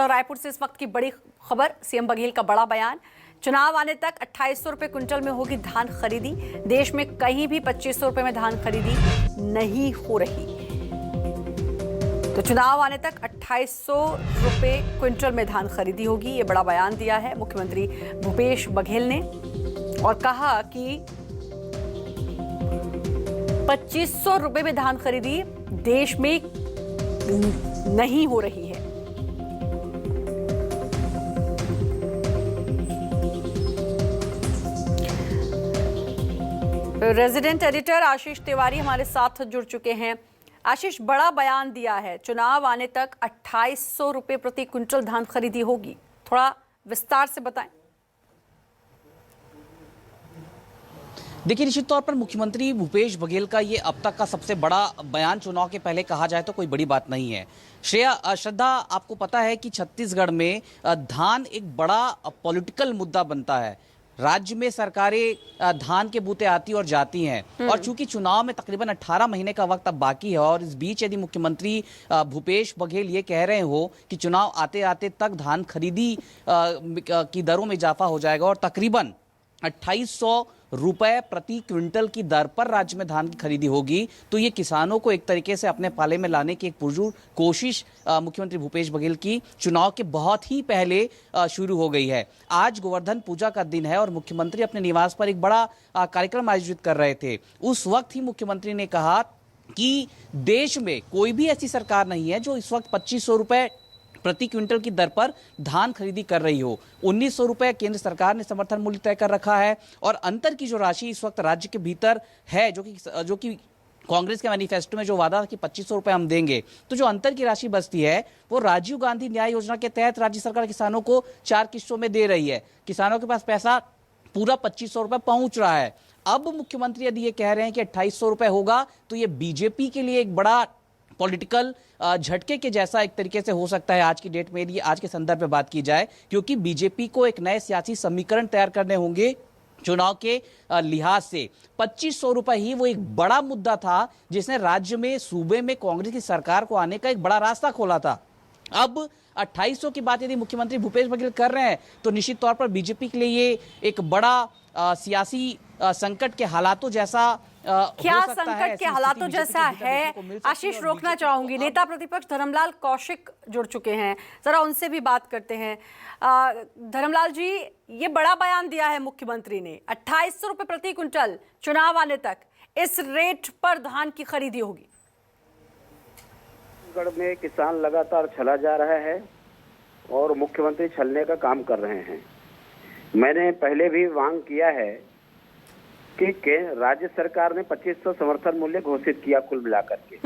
और रायपुर से इस वक्त की बड़ी खबर, सीएम बघेल का बड़ा बयान। चुनाव आने तक 2800 रुपए क्विंटल में होगी धान खरीदी। देश में कहीं भी 2500 रुपए में धान खरीदी नहीं हो रही। तो चुनाव आने तक 2800 रुपए क्विंटल में धान खरीदी होगी, ये बड़ा बयान दिया है मुख्यमंत्री भूपेश बघेल ने और कहा कि 2500 रुपए में धान खरीदी देश में नहीं हो रही है। रेजिडेंट एडिटर आशीष तिवारी हमारे साथ जुड़ चुके हैं। आशीष, बड़ा बयान दिया है, चुनाव आने तक 2800 रुपए प्रति क्विंटल धान खरीदी होगी, थोड़ा विस्तार से बताएं। देखिए, निश्चित तौर पर मुख्यमंत्री भूपेश बघेल का ये अब तक का सबसे बड़ा बयान चुनाव के पहले कहा जाए तो कोई बड़ी बात नहीं है। श्रद्धा, आपको पता है कि छत्तीसगढ़ में धान एक बड़ा पॉलिटिकल मुद्दा बनता है। राज्य में सरकारें धान के बूते आती और जाती हैं और चूंकि चुनाव में तकरीबन 18 महीने का वक्त अब बाकी है और इस बीच यदि मुख्यमंत्री भूपेश बघेल ये कह रहे हो कि चुनाव आते आते तक धान खरीदी की दरों में इजाफा हो जाएगा और तकरीबन 2800 रुपए प्रति क्विंटल की दर पर राज्य में धान की खरीदी होगी, तो ये किसानों को एक तरीके से अपने पाले में लाने की एक पुरजोर कोशिश मुख्यमंत्री भूपेश बघेल की चुनाव के बहुत ही पहले शुरू हो गई है। आज गोवर्धन पूजा का दिन है और मुख्यमंत्री अपने निवास पर एक बड़ा कार्यक्रम आयोजित कर रहे थे। उस वक्त ही मुख्यमंत्री ने कहा कि देश में कोई भी ऐसी सरकार नहीं है जो इस वक्त 2500 रुपए प्रति क्विंटल की दर पर धान खरीदी कर रही हो। 1900 रुपए केंद्र सरकार ने समर्थन मूल्य तय कर रखा है और अंतर की जो राशि इस वक्त राज्य के भीतर है, जो कि कांग्रेस के मैनिफेस्टो में जो वादा था कि 2500 रुपए हम देंगे, तो जो अंतर की राशि बचती है वो राजीव गांधी न्याय योजना के तहत राज्य सरकार किसानों को 4 किस्तों में दे रही है। किसानों के पास पैसा पूरा 2500 रुपए पहुंच रहा है। अब मुख्यमंत्री यदि ये कह रहे हैं कि 2800 रुपए होगा तो ये बीजेपी के लिए एक बड़ा पॉलिटिकल झटके के जैसा एक तरीके से हो सकता है आज की डेट में, आज के संदर्भ में बात की जाए, क्योंकि बीजेपी को एक नए सियासी समीकरण तैयार करने होंगे चुनाव के लिहाज से। 2500 रुपए ही वो एक बड़ा मुद्दा था जिसने राज्य में सूबे में कांग्रेस की सरकार को आने का एक बड़ा रास्ता खोला था। अब 2800 की बात यदि मुख्यमंत्री भूपेश बघेल कर रहे हैं तो निश्चित तौर पर बीजेपी के लिए ये एक बड़ा सियासी संकट के हालातों जैसा क्या संकट के हालातों जैसा है। आशीष, रोकना चाहूंगी, नेता प्रतिपक्ष धर्मलाल कौशिक जुड़ चुके हैं, जरा उनसे भी बात करते हैं। धर्मलाल जी, ये बड़ा बयान दिया है मुख्यमंत्री ने, 2800 रुपए प्रति क्विंटल चुनाव आने तक इस रेट पर धान की खरीदी होगी। छत्तीसगढ़ में किसान लगातार छला जा रहा है और मुख्यमंत्री छलने का काम कर रहे हैं। मैंने पहले भी मांग किया है कि राज्य सरकार ने 2500 समर्थन मूल्य घोषित किया कुल मिलाकर के।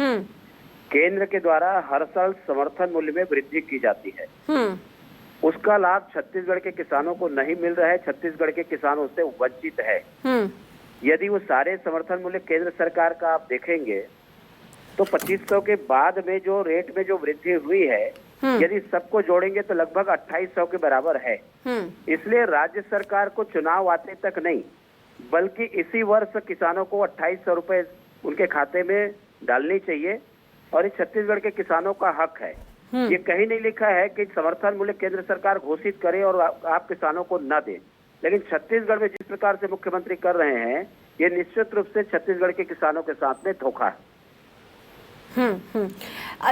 केंद्र के द्वारा हर साल समर्थन मूल्य में वृद्धि की जाती है, उसका लाभ छत्तीसगढ़ के किसानों को नहीं मिल रहा है। छत्तीसगढ़ के किसान उससे वंचित है। यदि वो सारे समर्थन मूल्य केंद्र सरकार का आप देखेंगे तो 2500 के बाद में जो रेट में जो वृद्धि हुई है, यदि सबको जोड़ेंगे तो लगभग 2800 के बराबर है। इसलिए राज्य सरकार को चुनाव आते तक नहीं बल्कि इसी वर्ष किसानों को 2800 रुपए उनके खाते में डालनी चाहिए और ये छत्तीसगढ़ के किसानों का हक है। ये कहीं नहीं लिखा है कि समर्थन मूल्य केंद्र सरकार घोषित करे और आप किसानों को न दे, लेकिन छत्तीसगढ़ में जिस प्रकार से मुख्यमंत्री कर रहे हैं ये निश्चित रूप से छत्तीसगढ़ के किसानों के साथ में धोखा है।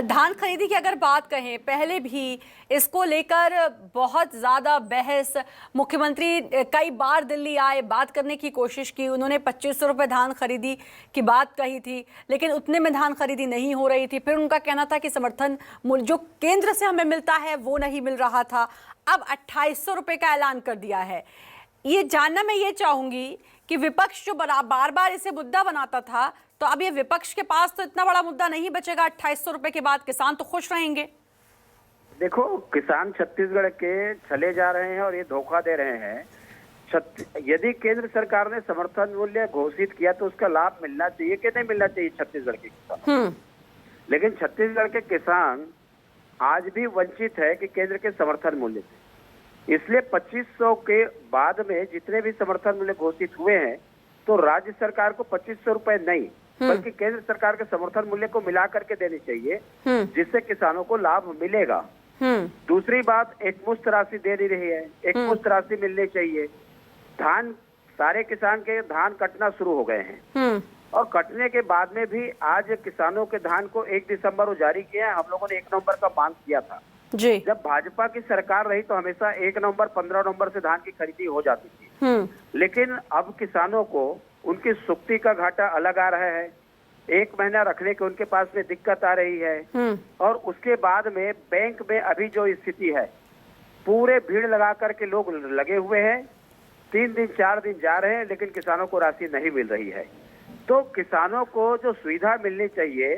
धान खरीदी की अगर बात कहें, पहले भी इसको लेकर बहुत ज्यादा बहस, मुख्यमंत्री कई बार दिल्ली आए, बात करने की कोशिश की, उन्होंने 2500 रुपए धान खरीदी की बात कही थी, लेकिन उतने में धान खरीदी नहीं हो रही थी। फिर उनका कहना था कि समर्थन मूल्य जो केंद्र से हमें मिलता है वो नहीं मिल रहा था। अब 2800 रुपए का ऐलान कर दिया है। ये जानना मैं ये चाहूंगी कि विपक्ष जो बार बार इसे मुद्दा बनाता था, तो अब ये विपक्ष के पास तो इतना बड़ा मुद्दा नहीं बचेगा। 2800 रुपए के बाद किसान तो खुश रहेंगे। देखो, किसान छत्तीसगढ़ के छले जा रहे हैं और ये धोखा दे रहे हैं। यदि केंद्र सरकार ने समर्थन मूल्य घोषित किया तो उसका लाभ मिलना चाहिए कि नहीं मिलना चाहिए छत्तीसगढ़ के किसान। लेकिन छत्तीसगढ़ के किसान आज भी वंचित है कि केंद्र के समर्थन मूल्य से। इसलिए 2500 के बाद में जितने भी समर्थन मूल्य घोषित हुए हैं तो राज्य सरकार को 2500 रुपए नहीं बल्कि केंद्र सरकार के समर्थन मूल्य को मिला करके देनी चाहिए, जिससे किसानों को लाभ मिलेगा। दूसरी बात, एकमुश्त राशि दे नहीं रही है, एकमुश्त राशि मिलनी चाहिए। धान, सारे किसान के धान कटना शुरू हो गए हैं और कटने के बाद में भी आज किसानों के धान को 1 दिसंबर को जारी किया है। हम लोगों ने 1 नवंबर का मांग किया था। जी। जब भाजपा की सरकार रही तो हमेशा 1 नवंबर 15 नवंबर से धान की खरीदी हो जाती थी, लेकिन अब किसानों को उनकी सुक्ति का घाटा अलग आ रहा है। 1 महीना रखने के उनके पास में दिक्कत आ रही है और उसके बाद में बैंक में अभी जो स्थिति है, पूरे भीड़ लगा करके लोग लगे हुए हैं, 3 दिन 4 दिन जा रहे हैं, लेकिन किसानों को राशि नहीं मिल रही है। तो किसानों को जो सुविधा मिलनी चाहिए,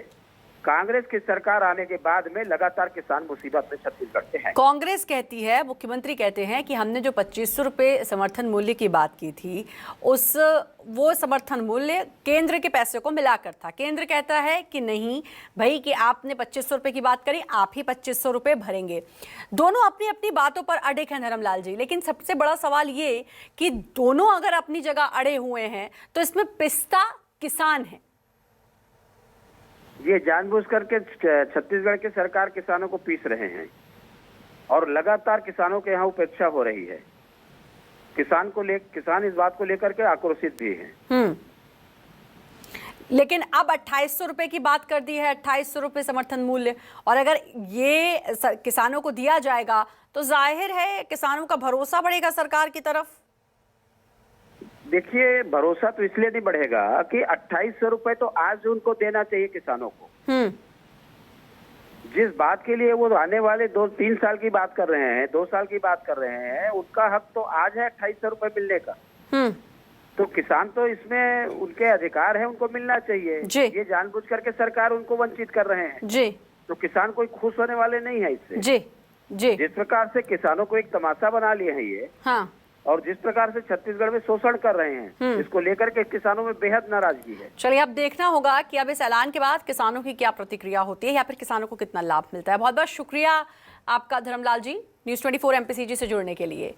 कांग्रेस की सरकार आने के बाद में लगातार किसान मुसीबत में छत्तीसगढ़ के हैं। कांग्रेस कहती है, मुख्यमंत्री कहते हैं कि हमने जो 2500 रुपए समर्थन मूल्य की बात की थी, वो समर्थन मूल्य केंद्र के पैसे को मिलाकर था। केंद्र कहता है कि नहीं भाई, कि आपने 2500 रुपए की बात करी, आप ही 2500 रुपए भरेंगे। दोनों अपनी अपनी बातों पर अड़े हैं धर्मलाल जी, लेकिन सबसे बड़ा सवाल ये कि दोनों अगर अपनी जगह अड़े हुए हैं तो इसमें पिस्ता किसान है। ये जानबूझ करके छत्तीसगढ़ की सरकार किसानों को पीस रहे हैं और लगातार किसानों के यहाँ उपेक्षा हो रही है। किसान इस बात को लेकर के आक्रोशित भी हैं। लेकिन अब 2800 रुपए की बात कर दी है, 2800 रुपए समर्थन मूल्य, और अगर ये किसानों को दिया जाएगा तो जाहिर है किसानों का भरोसा बढ़ेगा सरकार की तरफ। देखिए, भरोसा तो इसलिए नहीं बढ़ेगा कि 2800 रुपए तो आज उनको देना चाहिए किसानों को। जिस बात के लिए वो आने वाले 2-3 साल की बात कर रहे हैं, 2 साल की बात कर रहे हैं, उनका हक तो आज है 2800 रुपए मिलने का। तो किसान तो इसमें उनके अधिकार है, उनको मिलना चाहिए। ये जानबूझ करके सरकार उनको वंचित कर रहे हैं जी। तो किसान कोई खुश होने वाले नहीं है इससे जी। जिस प्रकार से किसानों को एक तमाशा बना लिए हैं ये, हाँ। और जिस प्रकार से छत्तीसगढ़ में शोषण कर रहे हैं, इसको लेकर के किसानों में बेहद नाराजगी है। चलिए, अब देखना होगा कि अब इस ऐलान के बाद किसानों की क्या प्रतिक्रिया होती है या फिर किसानों को कितना लाभ मिलता है। बहुत बहुत शुक्रिया आपका धर्मलाल जी, न्यूज़ 24 MPCG से जुड़ने के लिए।